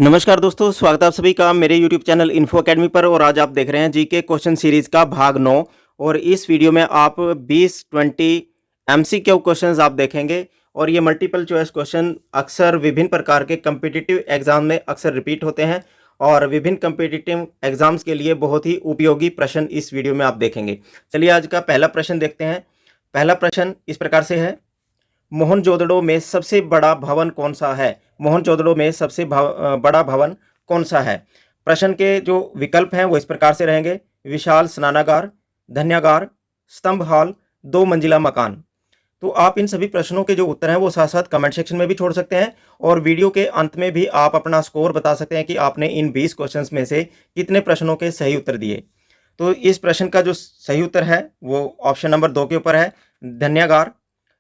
नमस्कार दोस्तों, स्वागत है आप सभी का मेरे YouTube चैनल इन्फो अकेडमी पर। और आज आप देख रहे हैं जीके क्वेश्चन सीरीज का भाग 9। और इस वीडियो में आप 20-20 एमसीक्यू क्वेश्चंस आप देखेंगे। और ये मल्टीपल चॉइस क्वेश्चन अक्सर विभिन्न प्रकार के कम्पिटिटिव एग्जाम में अक्सर रिपीट होते हैं और विभिन्न कम्पिटिटिव एग्जाम्स के लिए बहुत ही उपयोगी प्रश्न इस वीडियो में आप देखेंगे। चलिए आज का पहला प्रश्न देखते हैं। पहला प्रश्न इस प्रकार से है, मोहनजोदड़ो में सबसे बड़ा भवन कौन सा है? मोहनजोदड़ो में सबसे बड़ा भवन कौन सा है? प्रश्न के जो विकल्प हैं वो इस प्रकार से रहेंगे: विशाल स्नानागार, धन्यागार, स्तंभ हॉल, 2 मंजिला मकान। तो आप इन सभी प्रश्नों के जो उत्तर हैं वो साथ साथ कमेंट सेक्शन में भी छोड़ सकते हैं और वीडियो के अंत में भी आप अपना स्कोर बता सकते हैं कि आपने इन 20 क्वेश्चंस में से कितने प्रश्नों के सही उत्तर दिए। तो इस प्रश्न का जो सही उत्तर है वो ऑप्शन नंबर 2 के ऊपर है, धन्यागार।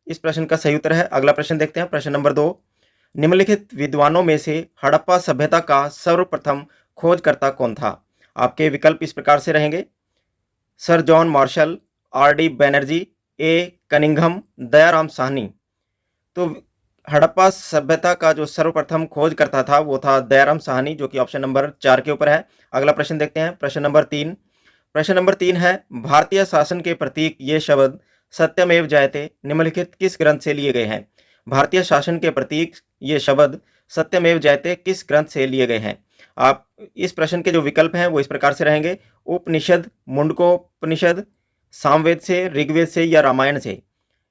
इस प्रश्न का सही उत्तर है। अगला प्रश्न देखते हैं, प्रश्न नंबर 2। निम्नलिखित विद्वानों में से हड़प्पा सभ्यता का सर्वप्रथम खोजकर्ता कौन था? आपके विकल्प इस प्रकार से रहेंगे: sir John Marshall, R D. Banerjee, A. Cunningham, Dayaram Sahni. तो हड़प्पा सभ्यता का जो सर्वप्रथम खोजकर्ता था वो था दयाराम साहनी, जो कि ऑप्शन नंबर 4 के ऊपर है। अगला प्रश्न देखते हैं, प्रश्न नंबर 3। प्रश्न नंबर 3 है, भारतीय शासन के प्रतीक ये शब्द सत्यमेव जयते निम्नलिखित किस ग्रंथ से लिए गए हैं? भारतीय शासन के प्रतीक ये शब्द सत्यमेव जयते किस ग्रंथ से लिए गए हैं? आप इस प्रश्न के जो विकल्प हैं वो इस प्रकार से रहेंगे: उपनिषद, मुंडकोपनिषद, सामवेद से, ऋग्वेद से या रामायण से।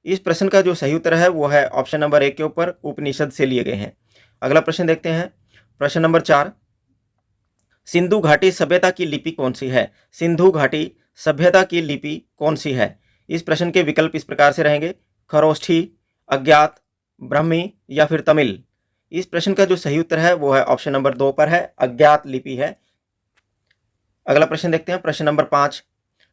इस प्रश्न का जो सही उत्तर है वो है ऑप्शन नंबर 1 के ऊपर, उपनिषद से लिए गए हैं। अगला प्रश्न देखते हैं, प्रश्न नंबर 4। सिंधु घाटी सभ्यता की लिपि कौन सी है? सिंधु घाटी सभ्यता की लिपि कौन सी है? इस प्रश्न के विकल्प इस प्रकार से रहेंगे: खरोष्ठी, अज्ञात, ब्राह्मी या फिर तमिल। इस प्रश्न का जो सही उत्तर है वो है ऑप्शन नंबर 2 पर है, अज्ञात लिपि है। अगला प्रश्न देखते हैं, प्रश्न नंबर 5।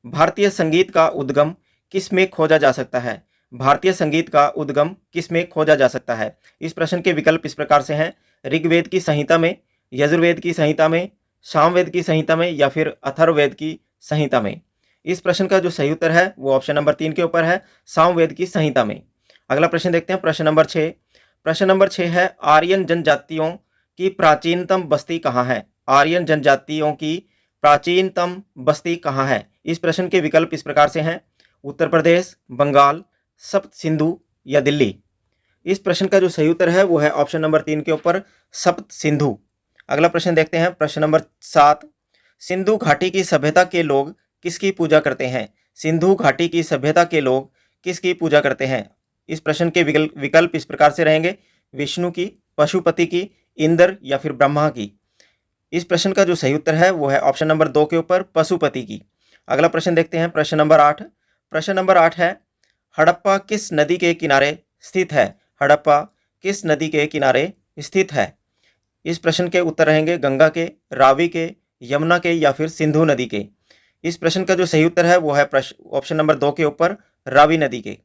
भारतीय संगीत का उद्गम किस में खोजा जा सकता है? भारतीय संगीत का उद्गम किस में खोजा जा सकता है? इस प्रश्न के विकल्प इस प्रकार से हैं: ऋग्वेद की संहिता में, यजुर्वेद की संहिता में, सामवेद की संहिता में या फिर अथर्ववेद की संहिता में। इस प्रश्न का जो सही उत्तर है वो ऑप्शन नंबर 3 के ऊपर है, सामवेद की संहिता में। अगला प्रश्न देखते हैं, प्रश्न नंबर 6। प्रश्न नंबर 6 है, आर्यन जनजातियों की प्राचीनतम बस्ती कहाँ है? आर्यन जनजातियों की प्राचीनतम बस्ती कहाँ है? इस प्रश्न के विकल्प इस प्रकार से हैं: उत्तर प्रदेश, बंगाल, सप्त सिंधु या दिल्ली। इस प्रश्न का जो सही उत्तर है वो है ऑप्शन नंबर 3 के ऊपर, सप्त सिंधु। अगला प्रश्न देखते हैं, प्रश्न नंबर 7। सिंधु घाटी की सभ्यता के लोग किसकी पूजा करते हैं? सिंधु घाटी की सभ्यता के लोग किसकी पूजा करते हैं? इस प्रश्न के विकल्प इस प्रकार से रहेंगे: विष्णु की, पशुपति की, इंद्र या फिर ब्रह्मा की। इस प्रश्न का जो सही उत्तर है वो है ऑप्शन नंबर 2 के ऊपर, पशुपति की। अगला प्रश्न देखते हैं, प्रश्न नंबर 8। प्रश्न नंबर 8 है, हड़प्पा किस नदी के किनारे स्थित है? हड़प्पा किस नदी के किनारे स्थित है? इस प्रश्न के उत्तर रहेंगे गंगा के, रावी के, यमुना के या फिर सिंधु नदी के। इस प्रश्न का जो सही उत्तर है वो है ऑप्शन नंबर 2 के ऊपर, रावी नदी के।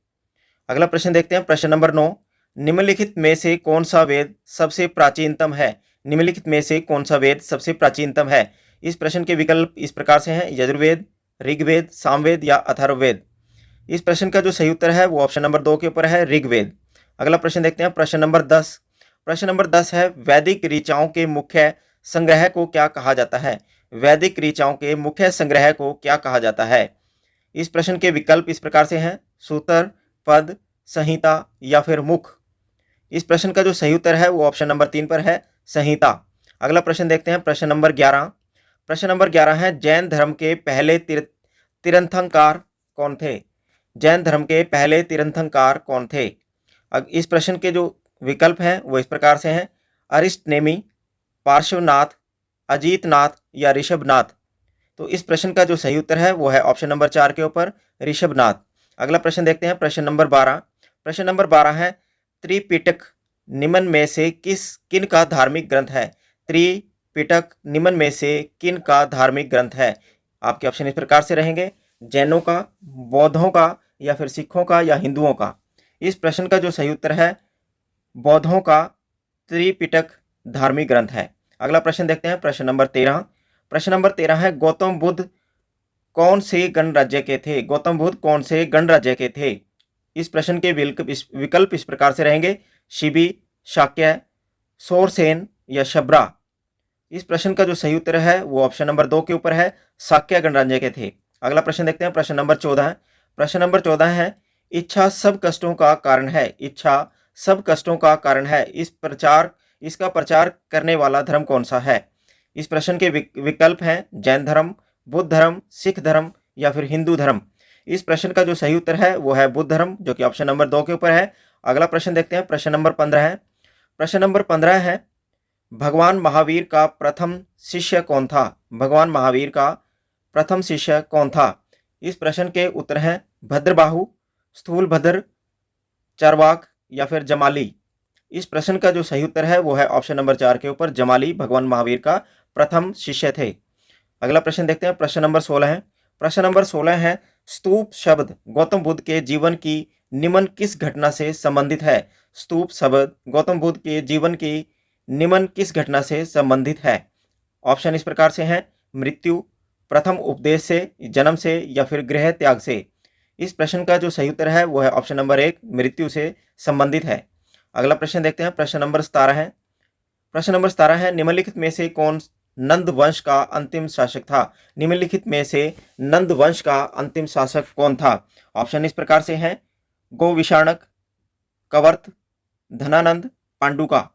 अगला प्रश्न देखते हैं, प्रश्न नंबर 9। निम्नलिखित में से कौन सा वेद सबसे प्राचीनतम है? निम्नलिखित में से कौन सा वेद सबसे प्राचीनतम है? इस प्रश्न के विकल्प इस प्रकार से हैं: यजुर्वेद, ऋग्वेद, सामवेद या अथर्ववेद। इस प्रश्न का जो सही उत्तर है वो ऑप्शन नंबर 2 के ऊपर है, ऋग्वेद। अगला प्रश्न देखते हैं, प्रश्न नंबर 10। प्रश्न नंबर 10 है, वैदिक ऋचाओं के मुख्य संग्रह को क्या कहा जाता है? वैदिक ऋचाओं के मुख्य संग्रह को क्या कहा जाता है? इस प्रश्न के विकल्प इस प्रकार से हैं: सूत्र, पद, संहिता या फिर मुख। इस प्रश्न का जो सही उत्तर है वो ऑप्शन नंबर 3 पर है, संहिता। अगला प्रश्न देखते हैं, प्रश्न नंबर 11। प्रश्न नंबर 11 है, जैन धर्म के पहले तीर्थंकर कौन थे? जैन धर्म के पहले तीर्थंकर कौन थे? इस प्रश्न के जो विकल्प हैं वो इस प्रकार से हैं: अरिष्टनेमी, पार्श्वनाथ, अजीतनाथ या ऋषभनाथ। तो इस प्रश्न का जो सही उत्तर है वो है ऑप्शन नंबर 4 के ऊपर, ऋषभनाथ। अगला प्रश्न देखते हैं, प्रश्न नंबर 12। प्रश्न नंबर 12 है, त्रिपिटक निम्न में से किन का धार्मिक ग्रंथ है? त्रिपिटक निम्न में से किन का धार्मिक ग्रंथ है? आपके ऑप्शन इस प्रकार से रहेंगे: जैनों का, बौद्धों का या फिर सिखों का या हिंदुओं का। इस प्रश्न का जो सही उत्तर है, बौद्धों का त्रिपिटक धार्मिक ग्रंथ है। अगला प्रश्न देखते हैं, प्रश्न नंबर 13। प्रश्न नंबर 13 है, गौतम बुद्ध कौन से गणराज्य के थे? गौतम बुद्ध कौन से गणराज्य के थे? इस प्रश्न के विकल्प इस प्रकार से रहेंगे: शिबी, शाक्य, सोरसेन या शबरा। इस प्रश्न का जो सही उत्तर है वो ऑप्शन नंबर 2 के ऊपर है, शाक्य गणराज्य के थे। अगला प्रश्न देखते हैं, प्रश्न नंबर 14 है। प्रश्न नंबर 14 है, इच्छा सब कष्टों का कारण है। इच्छा सब कष्टों का कारण है, इसका प्रचार करने वाला धर्म कौन सा है? इस प्रश्न के विकल्प हैं जैन धर्म, बुद्ध धर्म, सिख धर्म या फिर हिंदू धर्म। इस प्रश्न का जो सही उत्तर है वो है बुद्ध धर्म, जो कि ऑप्शन नंबर 2 के ऊपर है। अगला प्रश्न देखते हैं, प्रश्न नंबर 15 है। प्रश्न नंबर 15 है, भगवान महावीर का प्रथम शिष्य कौन था? भगवान महावीर का प्रथम शिष्य कौन था? इस प्रश्न के उत्तर हैं भद्रबाहु, स्थूलभद्र, चार्वाक या फिर जमाली। इस प्रश्न का जो सही उत्तर है वो है ऑप्शन नंबर 4 के ऊपर, जमाली भगवान महावीर का प्रथम शिष्य थे। अगला प्रश्न देखते हैं, प्रश्न नंबर 16 है। प्रश्न नंबर 16 है, स्तूप शब्द गौतम बुद्ध के जीवन की निम्न किस घटना से संबंधित है? स्तूप शब्द गौतम बुद्ध के जीवन की निम्न किस घटना से संबंधित है? ऑप्शन इस प्रकार से हैं, मृत्यु, प्रथम उपदेश से, जन्म से या फिर गृह त्याग से। इस प्रश्न का जो सही उत्तर है वो है ऑप्शन नंबर 1, मृत्यु से संबंधित है। अगला प्रश्न देखते हैं, प्रश्न नंबर 17 है। प्रश्न नंबर 17 है, निम्नलिखित में से कौन नंद वंश का अंतिम शासक था? निम्नलिखित में से नंद वंश का अंतिम शासक कौन था? ऑप्शन इस प्रकार से हैं, गोविषाणक, कवर्त, धनानंद, पांडुका।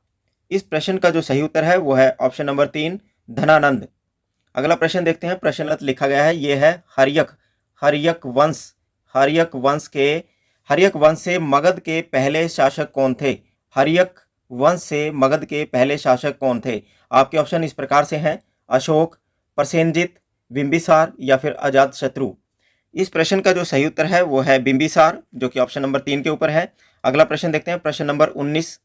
इस प्रश्न का जो सही उत्तर है वो है ऑप्शन नंबर 3, धनानंद। अगला प्रश्न देखते हैं, प्रश्न लिखा गया है, ये है हर्यक। हर्यक वंश से मगध के पहले शासक कौन थे? हर्यक वंश से मगध के पहले शासक कौन थे? आपके ऑप्शन इस प्रकार से हैं, अशोक, प्रसेनजित, बिंबिसार या फिर अजातशत्रु। इस प्रश्न का जो सही उत्तर है वो है बिंबिसार, जो कि ऑप्शन नंबर 3 के ऊपर है। अगला प्रश्न देखते हैं, प्रश्न नंबर 19।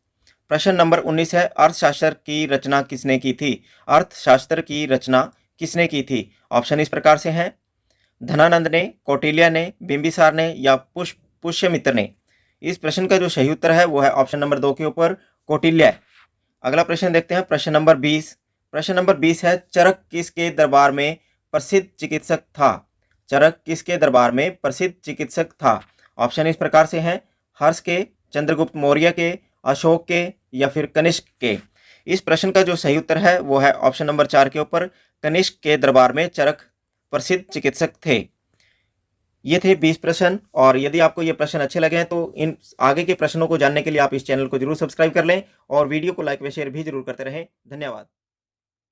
प्रश्न नंबर 19 है, अर्थशास्त्र की रचना किसने की थी? अर्थशास्त्र की रचना किसने की थी? ऑप्शन इस प्रकार से हैं, धनानंद ने, कौटिल्य ने, बिंबिसार ने या पुष्यमित्र ने। इस प्रश्न का जो सही उत्तर है वो है ऑप्शन नंबर 2 के ऊपर, कौटिल्य। अगला प्रश्न देखते हैं, प्रश्न नंबर 20। प्रश्न नंबर 20 है, चरक किसके दरबार में प्रसिद्ध चिकित्सक था? चरक किसके दरबार में प्रसिद्ध चिकित्सक था? ऑप्शन इस प्रकार से हैं, हर्ष के, चंद्रगुप्त मौर्य के, अशोक के या फिर कनिष्क के। इस प्रश्न का जो सही उत्तर है वो है ऑप्शन नंबर 4 के ऊपर, कनिष्क के दरबार में चरक प्रसिद्ध चिकित्सक थे। ये थे 20 प्रश्न, और यदि आपको ये प्रश्न अच्छे लगे हैं तो इन आगे के प्रश्नों को जानने के लिए आप इस चैनल को जरूर सब्सक्राइब कर लें और वीडियो को लाइक व शेयर भी जरूर करते रहें। धन्यवाद।